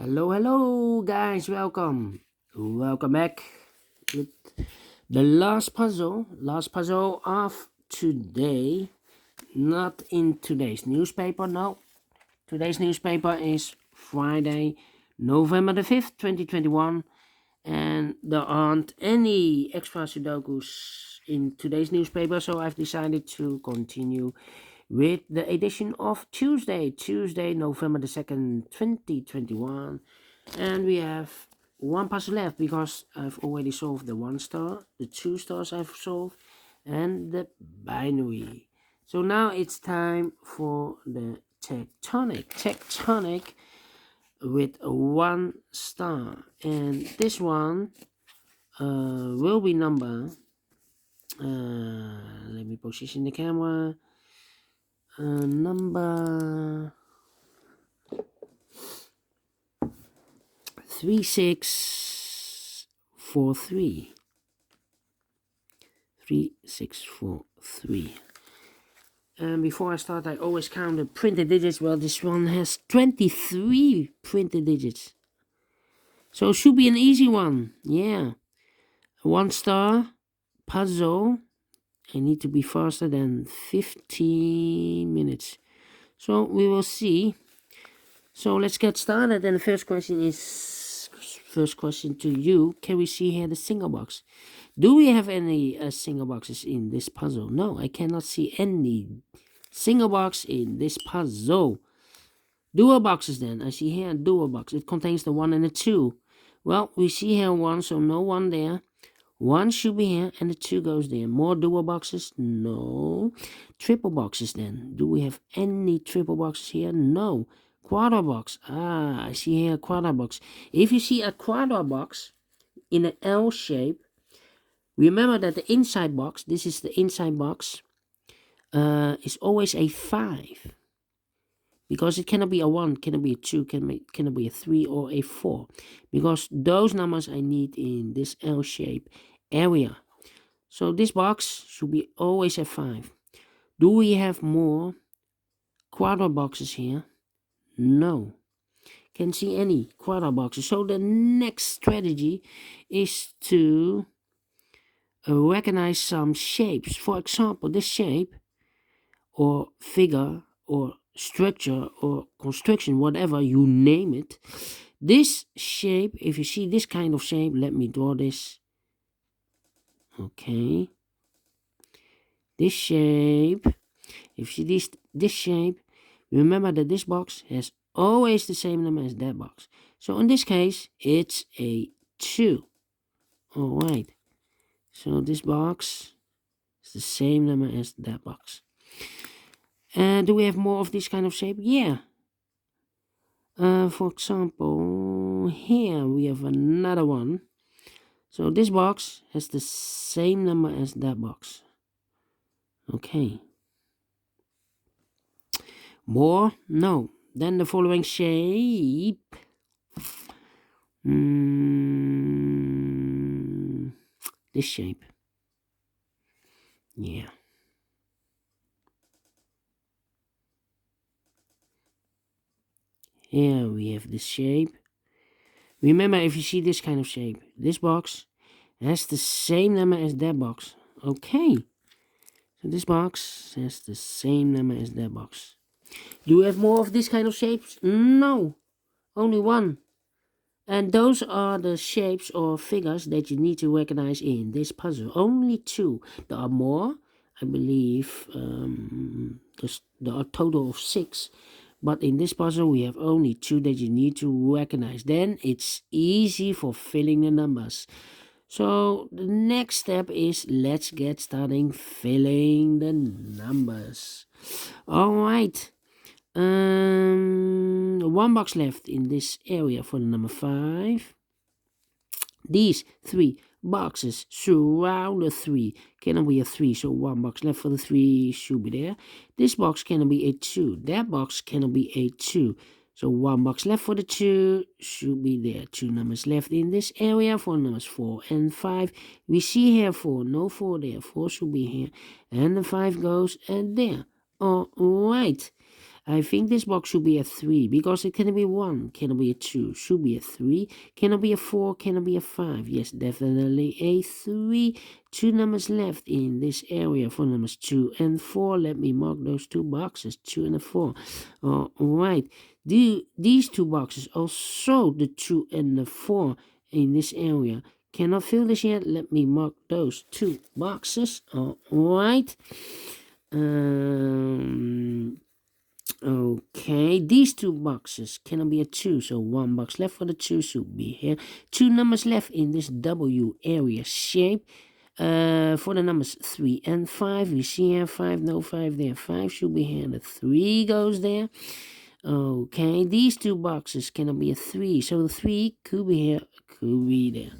Hello guys, welcome back with the last puzzle of today. Not in today's newspaper, no. Today's newspaper is Friday, November the 5th, 2021, and there aren't any extra Sudokus in today's newspaper, so I've decided to continue with the edition of Tuesday, November the 2nd, 2021. And we have one puzzle left because I've already solved the 1 star, the 2 stars I've solved, and the binary. So now it's time for the Tectonic with 1 star. And this one will be number, let me position the camera, number 3643. 3643. And before I start, I always count the printed digits. Well, this one has 23 printed digits, so it should be an easy one. Yeah, 1 star puzzle. I need to be faster than 15 minutes, so we will see. So let's get started. And the first question to you. Can we see here the single box? Do we have any single boxes in this puzzle? No, I cannot see any single box in this puzzle. Dual boxes then. I see here a dual box. It contains the 1 and the 2. Well, we see here 1, so no 1 there. 1 should be here and the 2 goes there. More dual boxes? No. Triple boxes then. Do we have any triple boxes here? No. Quarter box. I see here a quarter box. If you see a quarter box in an L shape, remember that the inside box, this is the inside box, is always a 5. Because it cannot be a 1, cannot be a 2, cannot be a 3 or a 4. Because those numbers I need in this L shape area. So this box should be always a 5. Do we have more quarter boxes here? No. Can't see any quarter boxes. So the next strategy is to recognize some shapes. For example, this shape or figure or structure or construction, whatever you name it. This shape, if you see this kind of shape, let me draw this. Okay. This shape, if you see this shape, remember that this box has always the same number as that box. So in this case, it's a 2. Alright. So this box is the same number as that box. And do we have more of this kind of shape? Yeah. For example, here we have another one. So this box has the same number as that box. Okay. More? No. Then the following shape. This shape. Yeah. Here we have this shape. Remember, if you see this kind of shape, this box has the same number as that box. Okay. So this box has the same number as that box. Do we have more of this kind of shapes? No. Only 1. And those are the shapes or figures that you need to recognize in this puzzle. Only 2. There are more. I believe there are a total of 6. But in this puzzle, we have only 2 that you need to recognize. Then it's easy for filling the numbers. So the next step is let's get starting filling the numbers. Alright. 1 box left in this area for the number 5. These 3 boxes surround the 3. Cannot be a 3, so 1 box left for the 3 should be there. This box cannot be a 2. That box cannot be a 2. So 1 box left for the 2 should be there. 2 numbers left in this area for numbers 4 and 5. We see here 4, no 4 there. 4 should be here. And the 5 goes and there. Alright. I think this box should be a 3 because it cannot be 1, cannot be a 2, should be a 3, cannot be a 4, cannot be a 5. Yes, definitely a 3. 2 numbers left in this area for numbers 2 and 4. Let me mark those 2 boxes, 2 and a 4. Alright, these 2 boxes also the 2 and the 4 in this area. Cannot fill this yet. Let me mark those 2 boxes. Alright. Okay, these 2 boxes cannot be a 2, so 1 box left for the 2 should be here. 2 numbers left in this W area shape. For the numbers 3 and 5, we see here 5, no 5 there. 5 should be here, the 3 goes there. Okay, these 2 boxes cannot be a 3, so the 3 could be here, could be there.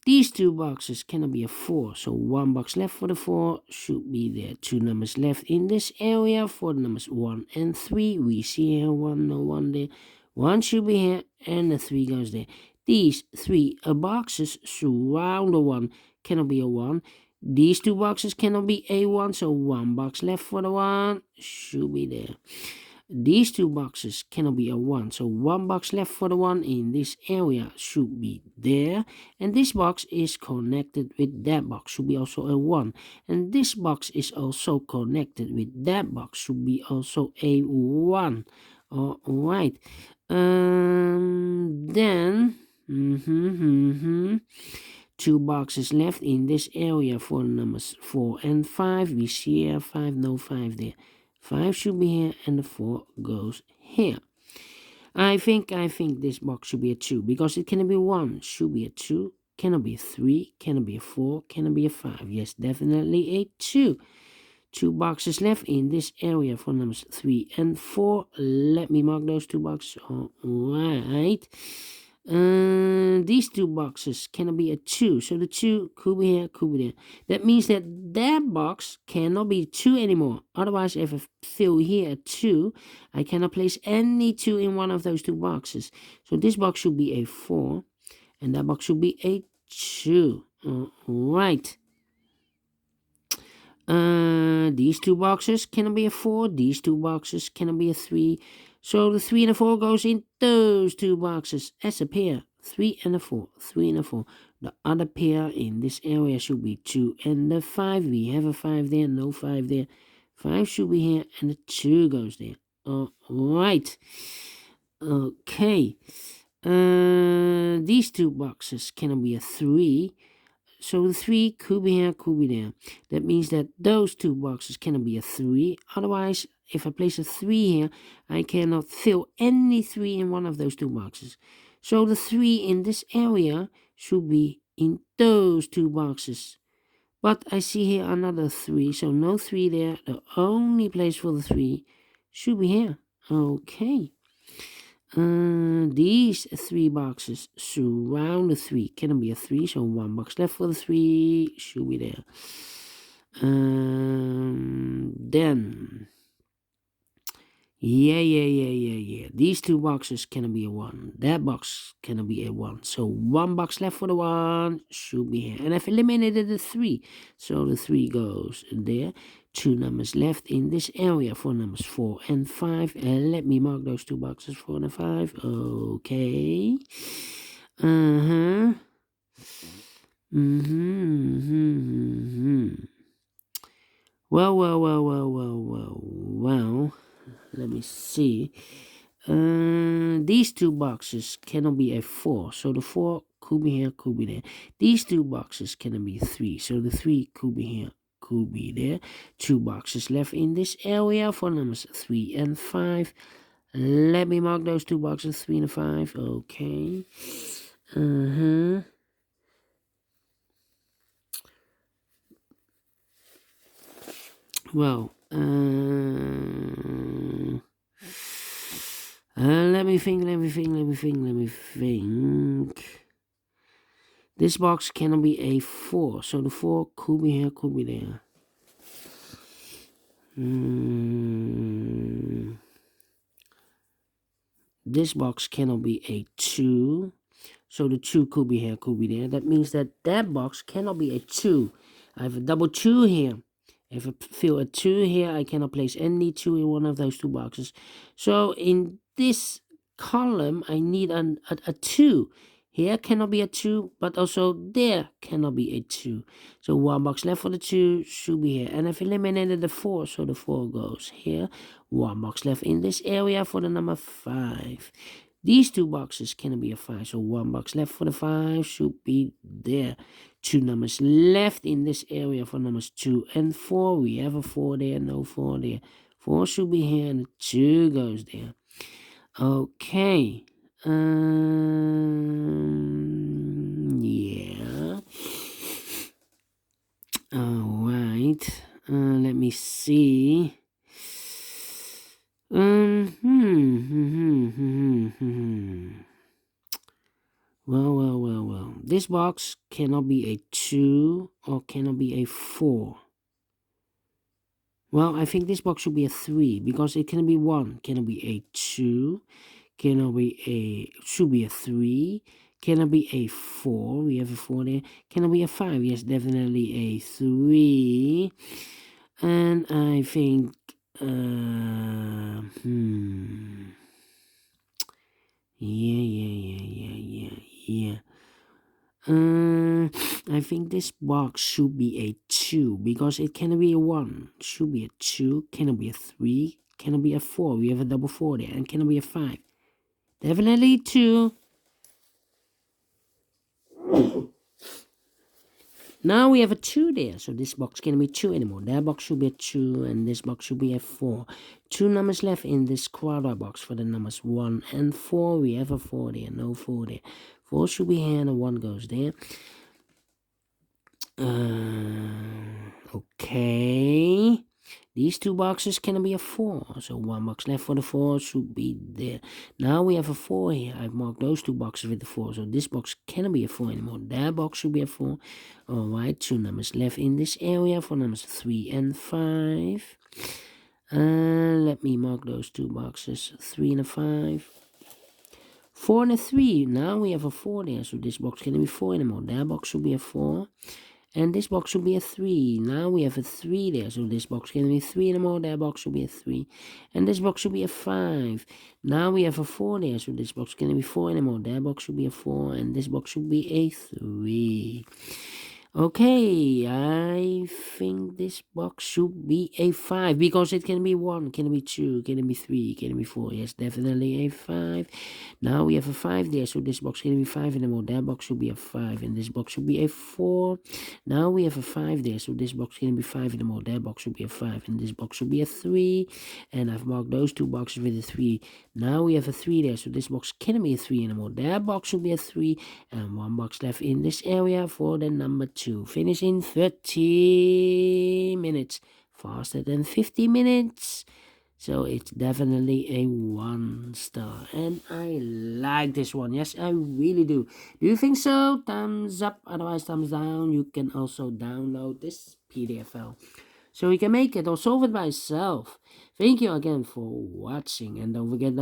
These 2 boxes cannot be a 4, so 1 box left for the 4 should be there. 2 numbers left in this area for the numbers 1 and 3. We see here 1, no 1 there. 1 should be here, and the 3 goes there. These 3 boxes surround the 1, cannot be a 1. These 2 boxes cannot be a 1, so 1 box left for the 1 should be there. These 2 boxes cannot be a 1, so 1 box left for the 1 in this area should be there. And this box is connected with that box, should be also a 1. And this box is also connected with that box, should be also a 1. Alright. Then 2 boxes left in this area for numbers 4 and 5. We see here 5, no 5 there. 5 should be here, and the 4 goes here. I think this box should be a 2 because it cannot be 1, should be a 2, cannot be a 3, cannot be a 4, cannot be a 5. Yes, definitely a 2. 2 boxes left in this area for numbers 3 and 4. Let me mark those 2 boxes. Alright. These 2 boxes cannot be a 2, so the 2 could be here, could be there. That means that box cannot be 2 anymore. Otherwise, if I fill here a 2, I cannot place any 2 in one of those 2 boxes. So this box should be a 4, and that box should be a 2. Right. These 2 boxes cannot be a 4. These 2 boxes cannot be a 3. So the 3 and the 4 goes in those 2 boxes as a pair. 3 and a 4. 3 and a 4. The other pair in this area should be 2 and the 5. We have a 5 there, no 5 there. 5 should be here, and the 2 goes there. Alright. Okay. These 2 boxes cannot be a 3. So the 3 could be here, could be there. That means that those 2 boxes cannot be a 3. Otherwise, if I place a 3 here, I cannot fill any 3 in one of those 2 boxes. So the 3 in this area should be in those 2 boxes. But I see here another 3, so no 3 there. The only place for the 3 should be here. Okay. These 3 boxes surround the 3. Cannot be a 3, so 1 box left for the 3 should be there. Then yeah. These 2 boxes cannot be a 1. That box cannot be a 1. So 1 box left for the 1 should be here. And I've eliminated the 3. So the 3 goes there. 2 numbers left in this area for numbers 4 and 5. And let me mark those 2 boxes, 4 and 5. Okay. Well. Let me see. These 2 boxes cannot be a 4, so the 4 could be here, could be there. These 2 boxes cannot be 3, so the 3 could be here, could be there. 2 boxes left in this area for numbers 3 and 5. Let me mark those 2 boxes, 3 and 5. Okay. Well, let me think. This box cannot be a 4, so the 4 could be here, could be there. This box cannot be a 2, so the 2 could be here, could be there. That means that box cannot be a 2. I have a double 2 here. If I fill a 2 here, I cannot place any 2 in one of those 2 boxes. So in this column, I need a 2. Here cannot be a 2, but also there cannot be a 2. So 1 box left for the 2 should be here. And I've eliminated the 4, so the 4 goes here. 1 box left in this area for the number 5. These 2 boxes cannot be a 5, so 1 box left for the 5 should be there. 2 numbers left in this area for numbers 2 and 4. We have a 4 there, no 4 there. 4 should be here, and the 2 goes there. Okay. Yeah. Alright. Let me see. Well. This box cannot be a 2 or cannot be a 4. Well, I think this box should be a 3 because it can be 1, cannot be a 2, cannot be should be a 3, cannot be a 4. We have a 4 there. Cannot be a 5. Yes, definitely a 3. And I think yeah. I think this box should be a 2 because it cannot be a 1. Should be a 2, cannot be a 3, cannot be a 4. We have a double 4 there, and cannot be a 5. Definitely 2. Now we have a 2 there, so this box cannot be 2 anymore. That box should be a 2, and this box should be a 4. 2 numbers left in this quarter box for the numbers 1 and 4. We have a 4 there, no 4 there. 4 should be here, and a 1 goes there. Okay. These 2 boxes cannot be a 4, so 1 box left for the 4 should be there. Now we have a 4 here. I've marked those 2 boxes with the 4, so this box cannot be a 4 anymore. That box should be a 4. Alright, 2 numbers left in this area for numbers 3 and 5. Let me mark those 2 boxes, 3 and a 5. 4 and a 3. Now we have a 4 there, so this box cannot be 4 anymore. That box should be a 4. And this box should be a 3. Now we have a 3 there, so this box can be 3 anymore. That box should be a 3. And this box should be a 5. Now we have a 4 there, so this box can't be 4 anymore. That box should be a 4, and this box should be a 3. Okay, I think this box should be a 5 because it can be 1, can be 2, can be 3, can be 4. Yes, definitely a 5. Now we have a 5 there, so this box can be 5 anymore. That box should be a 5, and this box should be a 4. Now we have a 5 there, so this box can be 5 anymore. That box should be a 5, and this box should be a 3. And I've marked those 2 boxes with a 3. Now we have a 3 there, so this box can't be a 3 anymore. That box should be a 3, and 1 box left in this area for the number 2. Finish in 30 minutes. Faster than 50 minutes. So it's definitely a 1 star. And I like this one. Yes, I really do. Do you think so? Thumbs up. Otherwise, thumbs down. You can also download this PDF file, so you can make it or solve it by yourself. Thank you again for watching. And don't forget,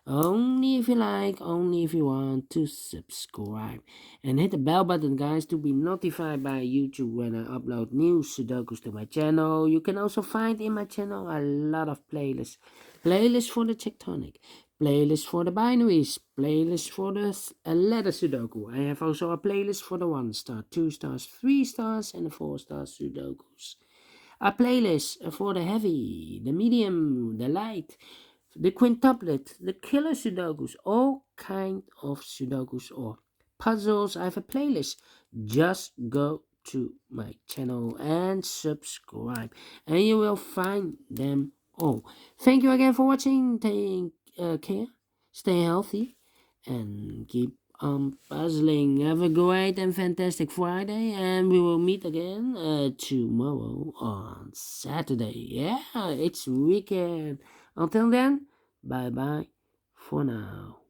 only if you like, only if you want, to subscribe. And hit the bell button, guys, to be notified by YouTube when I upload new Sudokus to my channel. You can also find in my channel a lot of playlists. Playlists for the Tectonic, playlist for the binaries, playlist for the letter Sudoku. I have also a playlist for the 1 star, 2 stars, 3 stars, and the 4 star Sudokus. A playlist for the heavy, the medium, the light, the quintuplet, the killer Sudokus, all kind of Sudokus or puzzles. I have a playlist. Just go to my channel and subscribe, and you will find them all. Thank you again for watching. Take care, stay healthy, and keep puzzling. Have a great and fantastic Friday, and we will meet again tomorrow on Saturday. Yeah, it's weekend. Until then, bye bye for now.